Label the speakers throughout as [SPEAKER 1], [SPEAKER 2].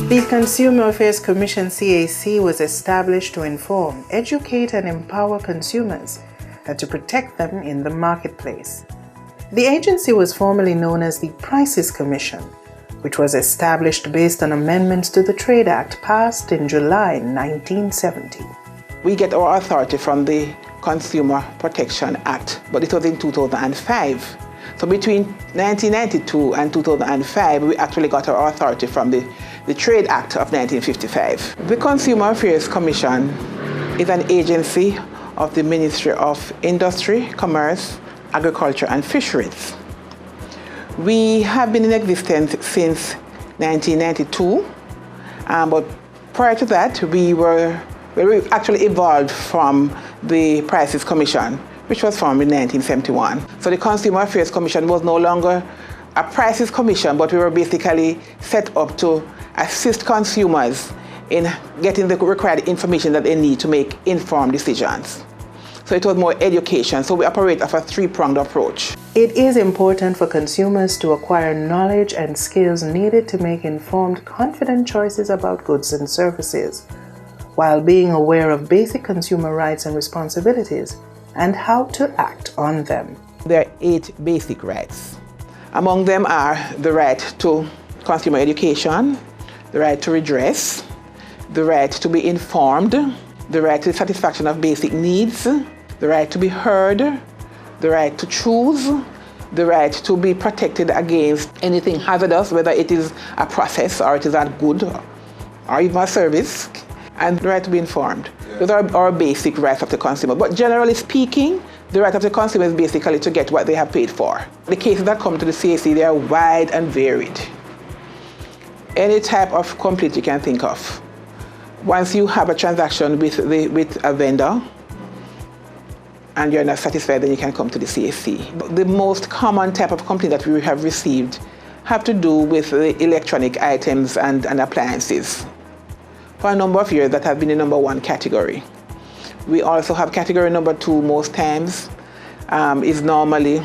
[SPEAKER 1] The Consumer Affairs Commission CAC was established to inform, educate and empower consumers and to protect them in the marketplace. The agency was formerly known as the Prices Commission, which was established based on amendments to the Trade Act passed in July 1970.
[SPEAKER 2] We get our authority from the Consumer Protection Act, but it was in 2005. So between 1992 and 2005, we actually got our authority from the Trade Act of 1955. The Consumer Affairs Commission is an agency of the Ministry of Industry, Commerce, Agriculture and Fisheries. We have been in existence since 1992, but prior to that, we actually evolved from the Prices Commission, which was formed in 1971. So the Consumer Affairs Commission was no longer a Prices Commission, but we were basically set up to assist consumers in getting the required information that they need to make informed decisions. So it was more education, so we operate off a three-pronged approach.
[SPEAKER 1] It is important for consumers to acquire knowledge and skills needed to make informed, confident choices about goods and services, while being aware of basic consumer rights and responsibilities and how to act on them.
[SPEAKER 2] There are 8 basic rights. Among them are the right to consumer education, the right to redress, the right to be informed, the right to the satisfaction of basic needs, the right to be heard, the right to choose, the right to be protected against anything hazardous, whether it is a process or it is a good or even a service, and the right to be informed. Those are our basic rights of the consumer. But generally speaking, the right of the consumer is basically to get what they have paid for. The cases that come to the CAC, they are wide and varied. Any type of complaint you can think of. Once you have a transaction with a vendor and you're not satisfied, then you can come to the CAC. But the most common type of complaint that we have received have to do with the electronic items and appliances. For a number of years, that has been the number 1 category. We also have category number 2 most times, is normally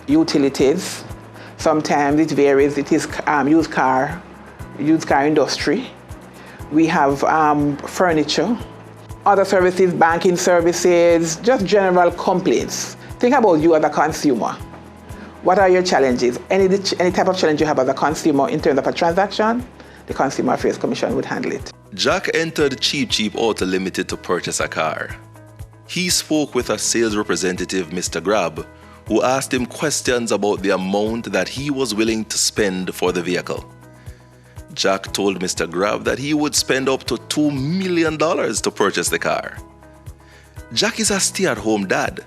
[SPEAKER 2] utilities. Sometimes it varies, it is used car industry. We have furniture, other services, banking services, just general complaints. Think about you as a consumer. What are your challenges? Any type of challenge you have as a consumer in terms of a transaction, the Consumer Affairs Commission would handle it.
[SPEAKER 3] Jack entered Cheap Cheap Auto Limited to purchase a car. He spoke with a sales representative, Mr. Grab, who asked him questions about the amount that he was willing to spend for the vehicle. Jack told Mr. Grab that he would spend up to $2 million to purchase the car. Jack is a stay-at-home dad,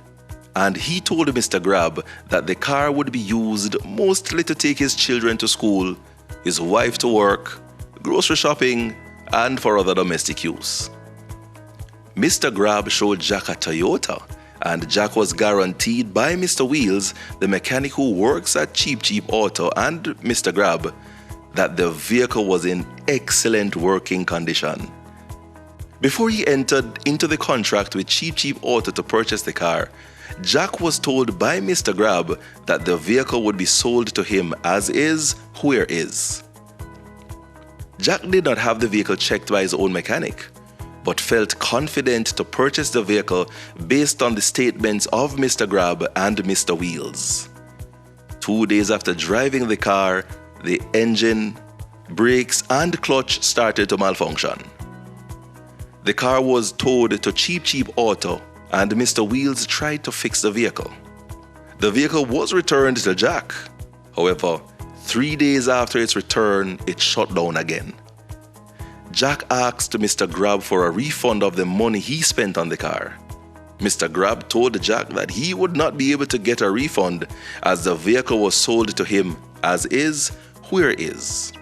[SPEAKER 3] and he told Mr. Grab that the car would be used mostly to take his children to school, his wife to work, grocery shopping, and for other domestic use. Mr. Grab showed Jack a Toyota, and Jack was guaranteed by Mr. Wheels, the mechanic who works at Cheap Cheap Auto, and Mr. Grab, that the vehicle was in excellent working condition. Before he entered into the contract with Cheap Cheap Auto to purchase the car, Jack was told by Mr. Grab that the vehicle would be sold to him as is, where is. Jack did not have the vehicle checked by his own mechanic, but felt confident to purchase the vehicle based on the statements of Mr. Grab and Mr. Wheels. 2 days after driving the car, the engine, brakes, and clutch started to malfunction. The car was towed to Cheap Cheap Auto, and Mr. Wheels tried to fix the vehicle. The vehicle was returned to Jack. However, 3 days after its return, it shut down again. Jack asked Mr. Grab for a refund of the money he spent on the car. Mr. Grab told Jack that he would not be able to get a refund as the vehicle was sold to him as is, where is.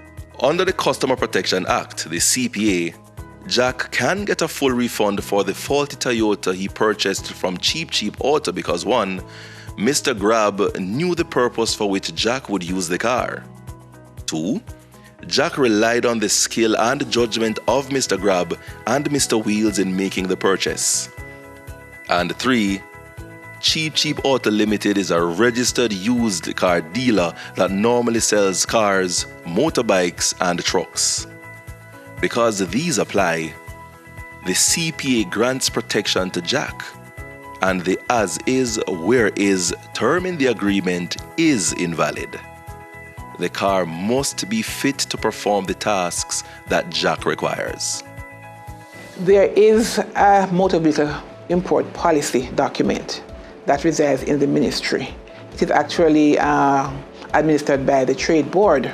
[SPEAKER 3] Under the Customer Protection Act, the CPA, Jack can get a full refund for the faulty Toyota he purchased from Cheap Cheap Auto because 1, Mr. Grab knew the purpose for which Jack would use the car. 2, Jack relied on the skill and judgment of Mr. Grab and Mr. Wheels in making the purchase. And 3, Cheap Cheap Auto Limited is a registered used car dealer that normally sells cars, motorbikes, and trucks. Because these apply, the CPA grants protection to Jack, and the as is, where is term in the agreement is invalid. The car must be fit to perform the tasks that Jack requires.
[SPEAKER 2] There is a motor vehicle import policy document that resides in the ministry. It is actually administered by the Trade Board,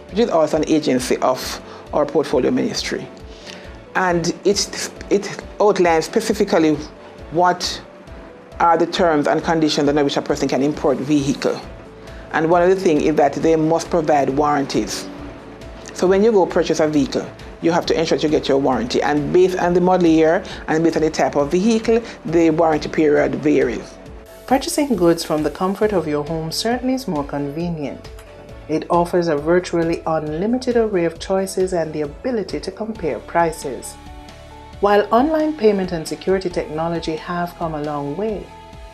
[SPEAKER 2] which is also an agency of our portfolio ministry. And it outlines specifically what are the terms and conditions under which a person can import vehicle. And one of the things is that they must provide warranties. So when you go purchase a vehicle, you have to ensure that you get your warranty. And based on the model year and based on the type of vehicle, the warranty period varies.
[SPEAKER 1] Purchasing goods from the comfort of your home certainly is more convenient. It offers a virtually unlimited array of choices and the ability to compare prices. While online payment and security technology have come a long way,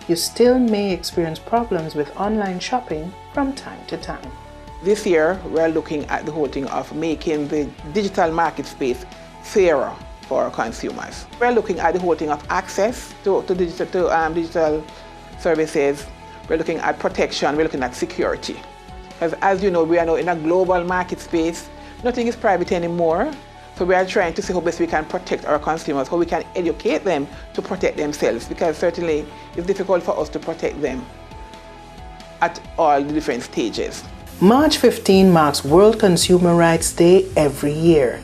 [SPEAKER 1] you still may experience problems with online shopping from time to time.
[SPEAKER 2] This year, we're looking at the whole thing of making the digital market space fairer for our consumers. We're looking at the whole thing of access to digital services. We're looking at protection. We're looking at security. Because as you know, we are now in a global market space. Nothing is private anymore. So we are trying to see how best we can protect our consumers, how we can educate them to protect themselves, because certainly it's difficult for us to protect them at all the different stages.
[SPEAKER 1] March 15 marks World Consumer Rights Day every year.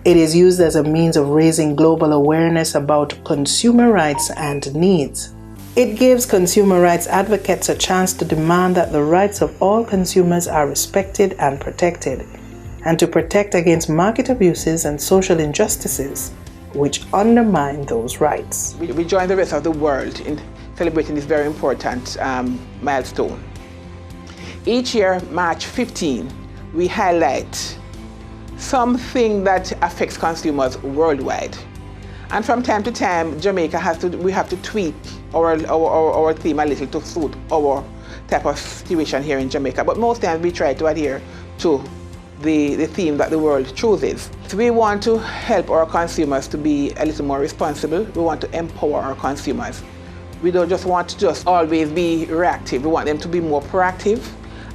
[SPEAKER 1] It is used as a means of raising global awareness about consumer rights and needs. It gives consumer rights advocates a chance to demand that the rights of all consumers are respected and protected, and to protect against market abuses and social injustices which undermine those rights.
[SPEAKER 2] We join the rest of the world in celebrating this very important milestone. Each year, March 15, we highlight something that affects consumers worldwide. And from time to time, Jamaica we have to tweak our theme a little to suit our type of situation here in Jamaica. But most times we try to adhere to the theme that the world chooses. So we want to help our consumers to be a little more responsible. We want to empower our consumers. We don't just want to just always be reactive. We want them to be more proactive.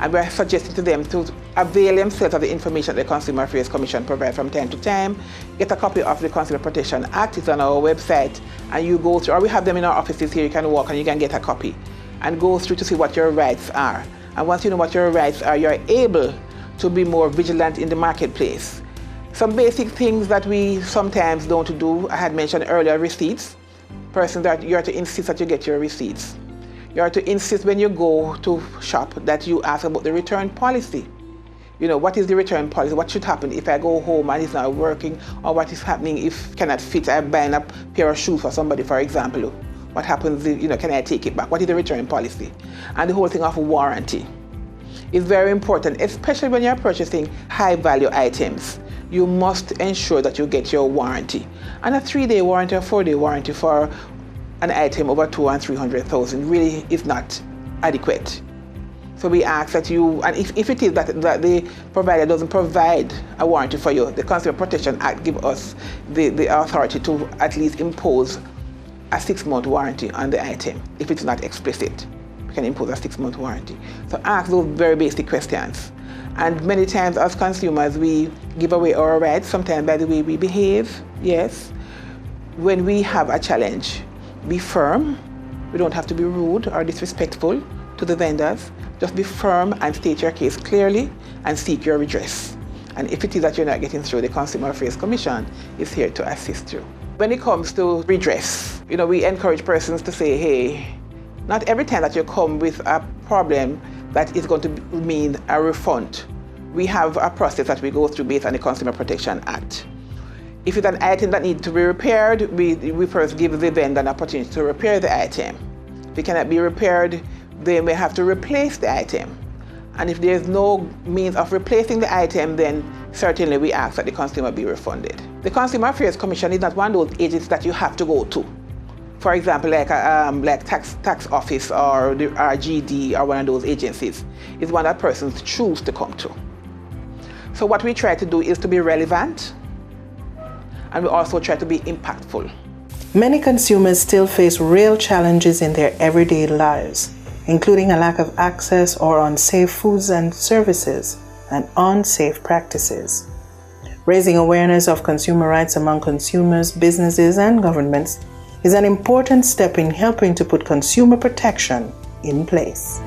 [SPEAKER 2] And we're suggesting to them to avail themselves of the information that the Consumer Affairs Commission provides from time to time. Get a copy of the Consumer Protection Act. It's on our website. And you go through, or we have them in our offices here. You can walk and you can get a copy and go through to see what your rights are. And once you know what your rights are, you're able to be more vigilant in the marketplace. Some basic things that we sometimes don't do, I had mentioned earlier, receipts. Persons that you are to insist that you get your receipts. You are to insist when you go to shop that you ask about the return policy. You know, what is the return policy? What should happen if I go home and it's not working? Or what is happening if cannot fit? I'm buying a pair of shoes for somebody, for example. What happens, can I take it back? What is the return policy? And the whole thing of warranty is very important, especially when you're purchasing high-value items. You must ensure that you get your warranty. And a 3-day warranty or 4-day warranty for an item over $200,000 and $300,000 really is not adequate. So we ask that you, and if it is that the provider doesn't provide a warranty for you, the Consumer Protection Act gives us the authority to at least impose a 6-month warranty on the item. If it's not explicit, we can impose a 6-month warranty. So ask those very basic questions. And many times as consumers, we give away our rights, sometimes by the way we behave, yes. When we have a challenge, be firm. We don't have to be rude or disrespectful to the vendors. Just be firm and state your case clearly and seek your redress. And if it is that you're not getting through, the Consumer Affairs Commission is here to assist you. When it comes to redress, we encourage persons to say, hey, not every time that you come with a problem that is going to mean a refund. We have a process that we go through based on the Consumer Protection Act. If it's an item that needs to be repaired, we first give the vendor an opportunity to repair the item. If it cannot be repaired, they may have to replace the item. And if there's no means of replacing the item, then certainly we ask that the consumer be refunded. The Consumer Affairs Commission is not one of those agencies that you have to go to. For example, like tax office or the RGD or one of those agencies. It's one that persons choose to come to. So what we try to do is to be relevant, and we also try to be impactful.
[SPEAKER 1] Many consumers still face real challenges in their everyday lives, including a lack of access or unsafe foods and services and unsafe practices. Raising awareness of consumer rights among consumers, businesses, and governments is an important step in helping to put consumer protection in place.